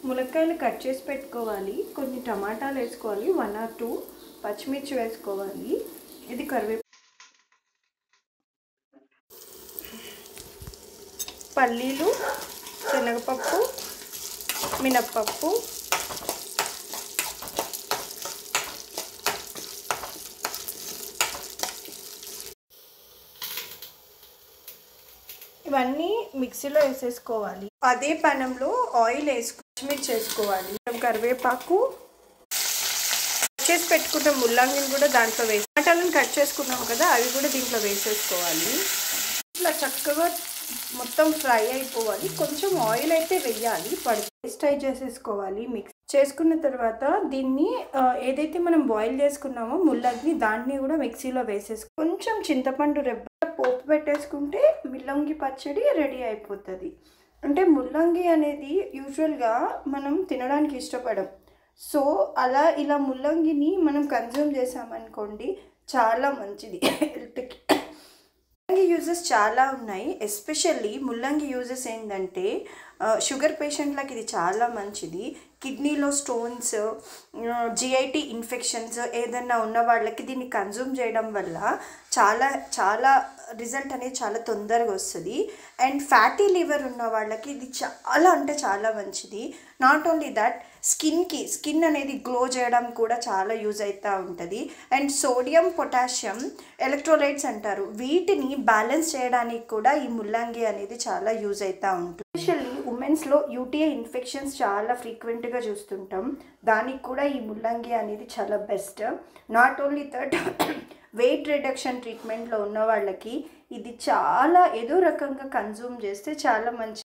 ములక్కాయలు కట్ చేసి పెట్టుకోవాలి, కొన్ని టమాటాలు వేసుకోవాలి, 1 or 2 పచ్చిమిర్చి వేసుకోవాలి, ఇది కరివేపాకు, పల్లీలు, శనగపప్పు, మినప్పప్పు, ఇవన్నీ మిక్సీలో వేసేసుకోవాలి. అదే పెనంలో ఆయిల్ పచ్చిమిర్చి వేసుకోవాలి, కరివేపాకు, కట్ చేసి పెట్టుకున్న ముల్లంగిని కూడా దాంట్లో వేసి, టమాటాలను కట్ చేసుకున్నాం కదా అవి కూడా దీంట్లో వేసేసుకోవాలి. ఇట్లా చక్కగా మొత్తం ఫ్రై అయిపోవాలి. కొంచెం ఆయిల్ అయితే వేయాలి, పేస్ట్ ఫ్రై చేసేసుకోవాలి. మిక్స్ చేసుకున్న తర్వాత దీన్ని ఏదైతే మనం బాయిల్ చేసుకున్నామో ముల్లంగి దాన్ని కూడా మిక్సీలో వేసేసుకో, కొంచెం చింతపండు రెబ్బ పోపు పెట్టేసుకుంటే ముల్లంగి పచ్చడి రెడీ అయిపోతుంది. అంటే ముల్లంగి అనేది యూజువల్గా మనం తినడానికి ఇష్టపడం, సో అలా ఇలా ముల్లంగిని మనం కన్జ్యూమ్ చేసామనుకోండి చాలా మంచిది హెల్త్కి. ముల్లంగి యూజెస్ చాలా ఉన్నాయి. ఎస్పెషల్లీ ముల్లంగి యూజెస్ ఏంటంటే షుగర్ పేషెంట్లకు ఇది చాలా మంచిది. కిడ్నీలో స్టోన్స్, జిఐటి ఇన్ఫెక్షన్స్ ఏదన్నా ఉన్న వాళ్ళకి దీన్ని కన్జ్యూమ్ చేయడం వల్ల చాలా చాలా రిజల్ట్ అనేది చాలా తొందరగా వస్తుంది. అండ్ ఫ్యాటీ లివర్ ఉన్న వాళ్ళకి ఇది చాలా అంటే చాలా మంచిది. నాట్ ఓన్లీ దట్, స్కిన్ అనేది గ్లో చేయడం కూడా చాలా యూజ్ అవుతూ ఉంటుంది. అండ్ సోడియం, పొటాషియం ఎలక్ట్రోలైట్స్ అంటారు, వీటిని బ్యాలెన్స్ చేయడానికి కూడా ఈ ముల్లంగి అనేది చాలా యూజ్ అవుతూ ఉంటుంది. ఎస్పెషల్లీ ఉమెన్స్లో యూటీఐ ఇన్ఫెక్షన్స్ చాలా ఫ్రీక్వెంట్గా చూస్తుంటాం, దానికి కూడా ఈ ముల్లంగి అనేది చాలా best. Not only that, weight reduction ట్రీట్మెంట్లో ఉన్న వాళ్ళకి ఇది చాలా ఏదో రకంగా కన్జ్యూమ్ చేస్తే చాలా మంచి